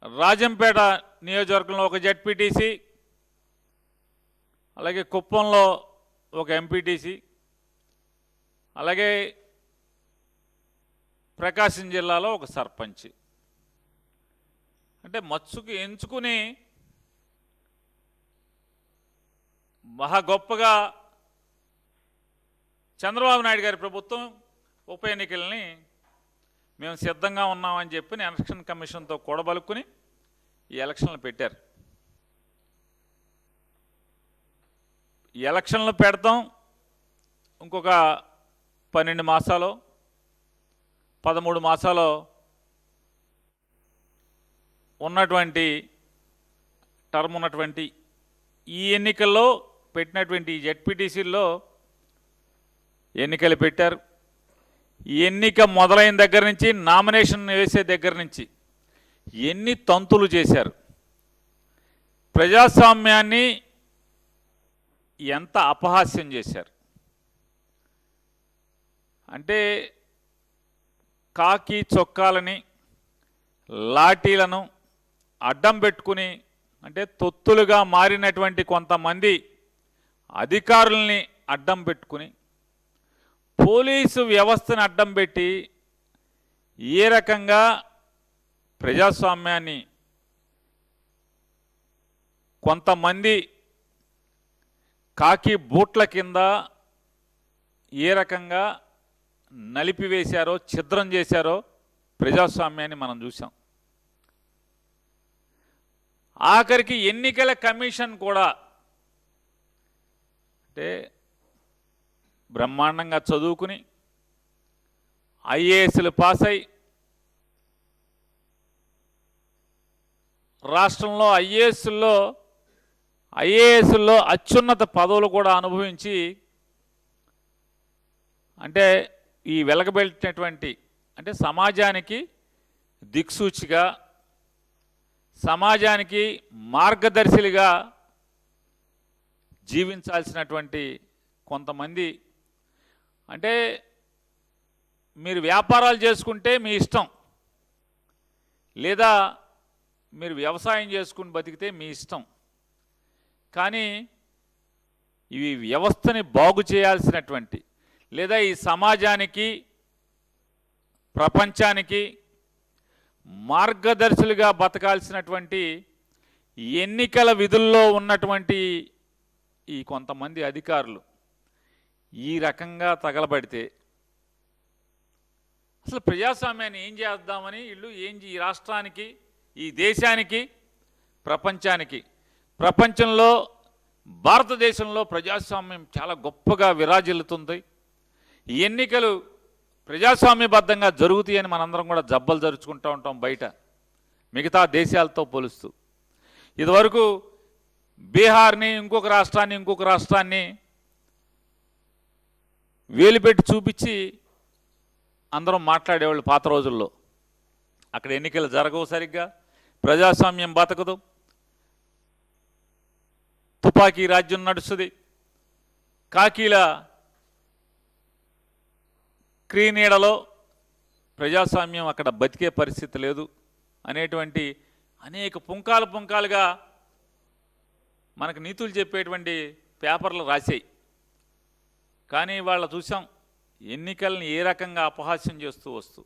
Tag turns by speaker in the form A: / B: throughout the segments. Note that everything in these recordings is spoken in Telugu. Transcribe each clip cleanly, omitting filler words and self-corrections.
A: రాజంపేట నియోజకవర్గంలో ఒక జెడ్పీటీసీ, అలాగే కుప్పంలో ఒక ఎంపీటీసీ, అలాగే ప్రకాశం జిల్లాలో ఒక సర్పంచ్. అంటే మచ్చుకు ఎంచుకుని మహా గొప్పగా చంద్రబాబు నాయుడు గారి ప్రభుత్వం ఉప ఎన్నికల్ని మేము సిద్ధంగా ఉన్నామని చెప్పి ఎలక్షన్ కమిషన్తో కూడబలుక్కుని ఈ ఎలక్షన్లు పెట్టారు. ఈ ఎలక్షన్లు పెడతాం ఇంకొక 12 మాసాలు 13 మాసాలు ఉన్నటువంటి టర్మ్ ఉన్నటువంటి ఈ ఎన్నికల్లో పెట్టినటువంటి జెడ్పీటీసీల్లో ఎన్నికలు పెట్టారు. ఎన్నిక మొదలైన దగ్గర నుంచి, నామినేషన్ వేసే దగ్గర నుంచి ఎన్ని తంతులు చేశారు, ప్రజాస్వామ్యాన్ని ఎంత అపహాస్యం చేశారు. అంటే కాకి చొక్కాలని, లాఠీలను అడ్డం పెట్టుకుని, అంటే తొత్తులుగా మారినటువంటి కొంతమంది అధికారుల్ని అడ్డం పెట్టుకుని, పోలీసు వ్యవస్థను అడ్డం పెట్టి ఏ రకంగా ప్రజాస్వామ్యాన్ని కొంతమంది కాకి బూట్ల కింద ఏ రకంగా నలిపివేశారో, ఛిద్రం చేశారో ప్రజాస్వామ్యాన్ని మనం చూసాం. ఆఖరికి ఎన్నికల కమిషన్ కూడా అంటే బ్రహ్మాండంగా చదువుకుని ఐఏఎస్లు పాస్ అయి రాష్ట్రంలో ఐఏఎస్లో అత్యున్నత పదవులు కూడా అనుభవించి, అంటే ఈ వెలగబెట్టినటువంటి అంటే సమాజానికి దిక్సూచిగా, సమాజానికి మార్గదర్శిలుగా జీవించాల్సినటువంటి కొంతమంది, అంటే మీరు వ్యాపారాలు చేసుకుంటే మీ ఇష్టం, లేదా మీరు వ్యవసాయం చేసుకుని బతికితే మీ ఇష్టం, కానీ ఇవి వ్యవస్థని బాగు చేయాల్సినటువంటి, లేదా ఈ సమాజానికి ప్రపంచానికి మార్గదర్శులుగా బతకాల్సినటువంటి ఎన్నికల విధుల్లో ఉన్నటువంటి ఈ కొంతమంది అధికారులు ఈ రకంగా తగలబడితే అసలు ప్రజాస్వామ్యాన్ని ఏం చేద్దామని వీళ్ళు ఈ రాష్ట్రానికి, ఈ దేశానికి, ప్రపంచంలో భారతదేశంలో ప్రజాస్వామ్యం చాలా గొప్పగా విరాజిల్లుతుంది. ఈ ఎన్నికలు ప్రజాస్వామ్యబద్ధంగా జరుగుతాయని మనందరం కూడా జబ్బలు జరుచుకుంటూ ఉంటాం బయట మిగతా దేశాలతో పోలుస్తూ. ఇదివరకు బీహార్ని, ఇంకొక రాష్ట్రాన్ని వేలుపెట్టి చూపించి అందరం మాట్లాడేవాళ్ళు పాత రోజుల్లో. అక్కడ ఎన్నికలు జరగవు సరిగ్గా, ప్రజాస్వామ్యం బతకదు, తుపాకీ రాజ్యం నడుస్తుంది, కాకీల క్రీనీడలో ప్రజాస్వామ్యం అక్కడ బతికే పరిస్థితి లేదు అనేటువంటి అనేక పుంకాలుగా మనకు నీతులు చెప్పేటువంటి పేపర్లు రాసాయి. కానీ వాళ్ళ చూసాం ఎన్నికల్ని ఏ రకంగా అపహాస్యం చేస్తూ వస్తూ.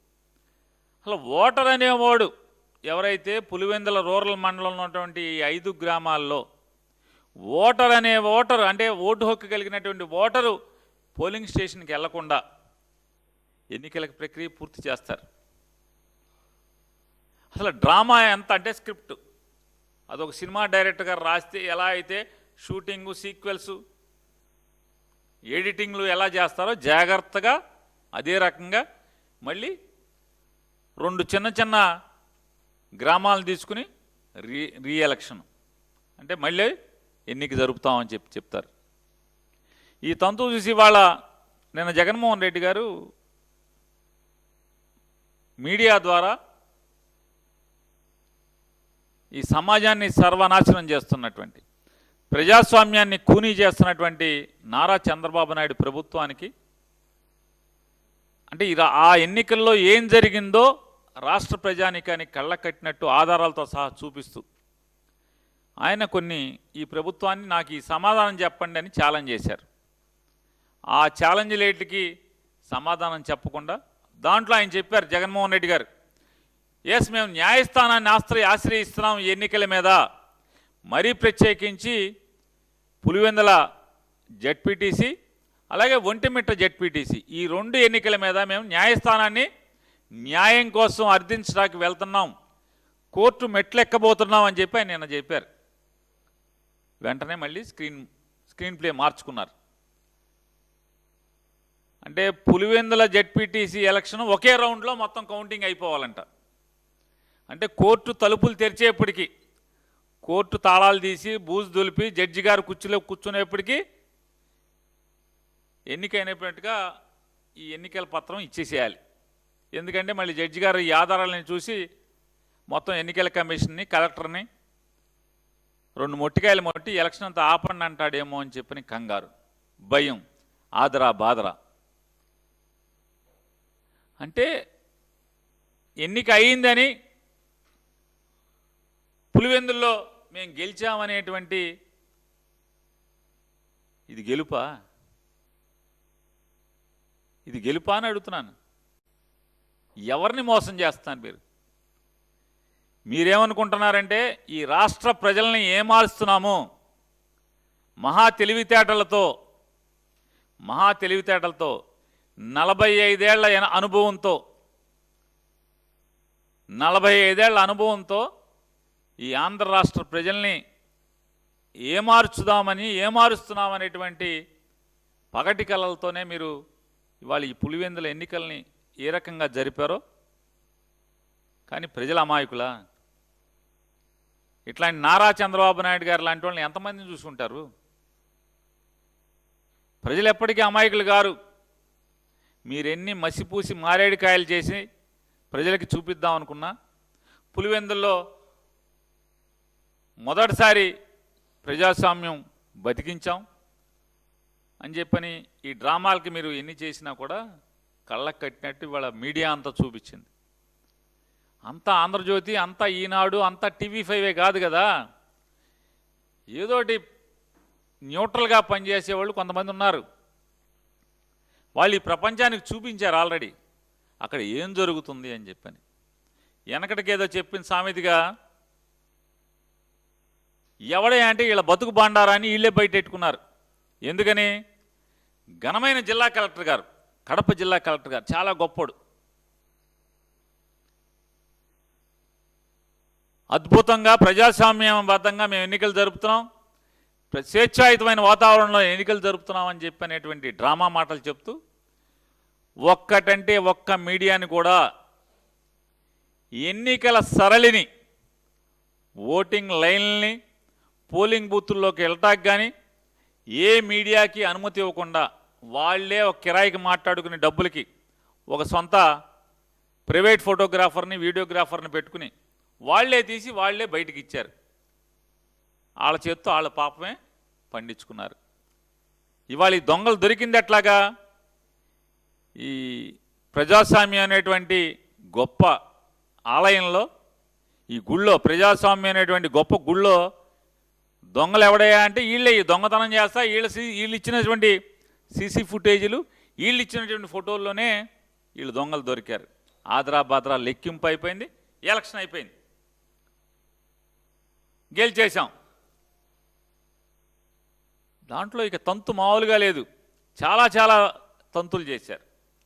A: అసలు ఓటర్ అనేవాడు ఎవరైతే పులివెందుల రూరల్ మండలంలో ఉన్నటువంటి 5 గ్రామాల్లో ఓటర్ అంటే ఓటు హక్కు కలిగినటువంటి ఓటరు పోలింగ్ స్టేషన్కి వెళ్లకుండా ఎన్నికల ప్రక్రియ పూర్తి చేస్తారు. అసలు డ్రామా ఎంత అంటే స్క్రిప్ట్ అదొక సినిమా డైరెక్టర్ గారు రాస్తే ఎలా అయితే షూటింగు, సీక్వెల్స్, ఎడిటింగ్లు ఎలా చేస్తారో జాగ్రత్తగా అదే రకంగా మళ్ళీ 2 చిన్న గ్రామాలు తీసుకుని రీఎలక్షన్ అంటే మళ్ళీ ఎన్నిక జరుపుతామని చెప్తారు. ఈ తంతు చూసి వాళ్ళ నిన్న జగన్మోహన్ రెడ్డి గారు మీడియా ద్వారా ఈ సమాజాన్ని సర్వనాశనం చేస్తున్నటువంటి, ప్రజాస్వామ్యాన్ని కూనీ చేస్తున్నటువంటి నారా చంద్రబాబు నాయుడు ప్రభుత్వానికి అంటే ఆ ఎన్నికల్లో ఏం జరిగిందో రాష్ట్ర ప్రజానికానికి కళ్ళ కట్టినట్టు ఆధారాలతో సహా చూపిస్తూ ఆయన కొన్ని ఈ ప్రభుత్వాన్ని నాకు ఈ సమాధానం చెప్పండి అని ఛాలెంజ్ చేశారు. ఆ ఛాలెంజ్ లేట్కి సమాధానం చెప్పకుండా దాంట్లో ఆయన చెప్పారు, జగన్మోహన్ రెడ్డి గారు, ఎస్ మేము న్యాయస్థానాన్ని ఆశ్రయిస్తున్నాం ఈ ఎన్నికల మీద, మరీ ప్రత్యేకించి పులివెందుల జెడ్పీటీసీ అలాగే ఒంటిమిట్ట జెడ్పీటీసీ ఈ 2 ఎన్నికల మీద మేము న్యాయస్థానాన్ని న్యాయం కోసం అర్థించడానికి వెళ్తున్నాం, కోర్టు మెట్లెక్కబోతున్నాం అని చెప్పి ఆయన నిన్న చెప్పారు. వెంటనే మళ్ళీ స్క్రీన్ ప్లే మార్చుకున్నారు. అంటే పులివెందుల జెడ్పీటీసీ ఎలక్షన్ ఒకే రౌండ్లో మొత్తం కౌంటింగ్ అయిపోవాలంట. అంటే కోర్టు తలుపులు తెరిచేప్పటికీ, కోర్టు తాళాలు తీసి బూజు దులిపి జడ్జి గారు కుర్చీలో కూర్చునేప్పటికీ ఎన్నికైనట్టుగా ఈ ఎన్నికల పత్రం ఇచ్చేసేయాలి. ఎందుకంటే మళ్ళీ జడ్జి గారు ఈ ఆధారాలను చూసి మొత్తం ఎన్నికల కమిషన్ని, కలెక్టర్ని 2 మొట్టికాయలు మొట్టి ఎలక్షన్ అంతా ఆపండి అంటాడేమో అని చెప్పని కంగారు, భయం, ఆదరా బాదరా. అంటే ఎన్నిక అయిందని పులివెందుల్లో మేము గెలిచామనేటువంటి ఇది గెలుపా? ఇది గెలుపా అని అడుగుతున్నాను. ఎవరిని మోసం చేస్తున్నారు మీరేమనుకుంటున్నారంటే ఈ రాష్ట్ర ప్రజల్ని ఏమారుస్తున్నాము మహా తెలివితేటలతో 45 ఏళ్ల అనుభవంతో 45 ఏళ్ల అనుభవంతో ఈ ఆంధ్ర రాష్ట్ర ప్రజల్ని ఏమారుస్తున్నామనేటువంటి పగటి కళలతోనే మీరు ఇవాళ ఈ పులివెందుల ఎన్నికల్ని ఏ రకంగా జరిపారో. కానీ ప్రజల అమాయకులా? ఇట్లాంటి నారా చంద్రబాబు నాయుడు గారు లాంటి వాళ్ళని ఎంతమందిని చూసుకుంటారు? ప్రజలు ఎప్పటికీ అమాయకులు గారు. మీరెన్ని మసిపూసి మారేడుకాయలు చేసి ప్రజలకి చూపిద్దాం అనుకున్నా, పులివెందుల్లో మొదటిసారి ప్రజాస్వామ్యం బతికించాం అని చెప్పని ఈ డ్రామాలకి మీరు ఎన్ని చేసినా కూడా కళ్ళకు కట్టినట్టు ఇవాళ మీడియా అంతా చూపించింది. అంతా ఆంధ్రజ్యోతి, అంతా ఈనాడు, అంతా TV5 కాదు కదా. ఏదోటి న్యూట్రల్గా పనిచేసేవాళ్ళు కొంతమంది ఉన్నారు. వాళ్ళు ఈ ప్రపంచానికి చూపించారు ఆల్రెడీ అక్కడ ఏం జరుగుతుంది అని చెప్పని. వెనకటికేదో చెప్పిన సామెతగా ఎవడే అంటే వీళ్ళ బతుకు బాండారాన్ని వీళ్ళే బయటెట్టుకున్నారు. ఎందుకని? ఘనమైన జిల్లా కలెక్టర్ గారు, కడప జిల్లా కలెక్టర్ గారు చాలా గొప్పడు, అద్భుతంగా ప్రజాస్వామ్యబద్ధంగా మేము ఎన్నికలు జరుపుతున్నాం, స్వేచ్ఛాయుతమైన వాతావరణంలో ఎన్నికలు జరుపుతున్నాం అని చెప్పనేటువంటి డ్రామా మాటలు చెప్తూ ఒక్కటంటే ఒక్క మీడియాని కూడా ఎన్నికల సరళిని, ఓటింగ్ లైన్లని, పోలింగ్ బూతుల్లోకి వెళ్ళటానికి కానీ ఏ మీడియాకి అనుమతి ఇవ్వకుండా వాళ్ళే ఒక కిరాయికి మాట్లాడుకునే డబ్బులకి ఒక సొంత ప్రైవేట్ ఫోటోగ్రాఫర్ని, వీడియోగ్రాఫర్ని పెట్టుకుని వాళ్లే తీసి వాళ్లే బయటికి ఇచ్చారు. వాళ్ళ చేత్తో వాళ్ళ పాపమే పండించుకున్నారు. ఇవాళ ఈ దొంగలు దొరికింది ఎట్లాగా? ఈ ప్రజాస్వామ్యం అనేటువంటి గొప్ప ఆలయంలో, ఈ గుళ్ళో, ప్రజాస్వామ్యం అనేటువంటి గొప్ప గుళ్ళో దొంగలు ఎవడయ్యా అంటే వీళ్ళే ఈ దొంగతనం చేస్తా వీళ్ళు ఇచ్చినటువంటి సీసీ ఫుటేజీలు, వీళ్ళు ఇచ్చినటువంటి ఫోటోల్లోనే వీళ్ళు దొంగలు దొరికారు. ఆదరా బాదరా లెక్కింపు అయిపోయింది, ఎలక్షన్ అయిపోయింది, గెలిచేశాం. దాంట్లో ఇక తంతు మామూలుగా లేదు, చాలా తంతులు చేశారు.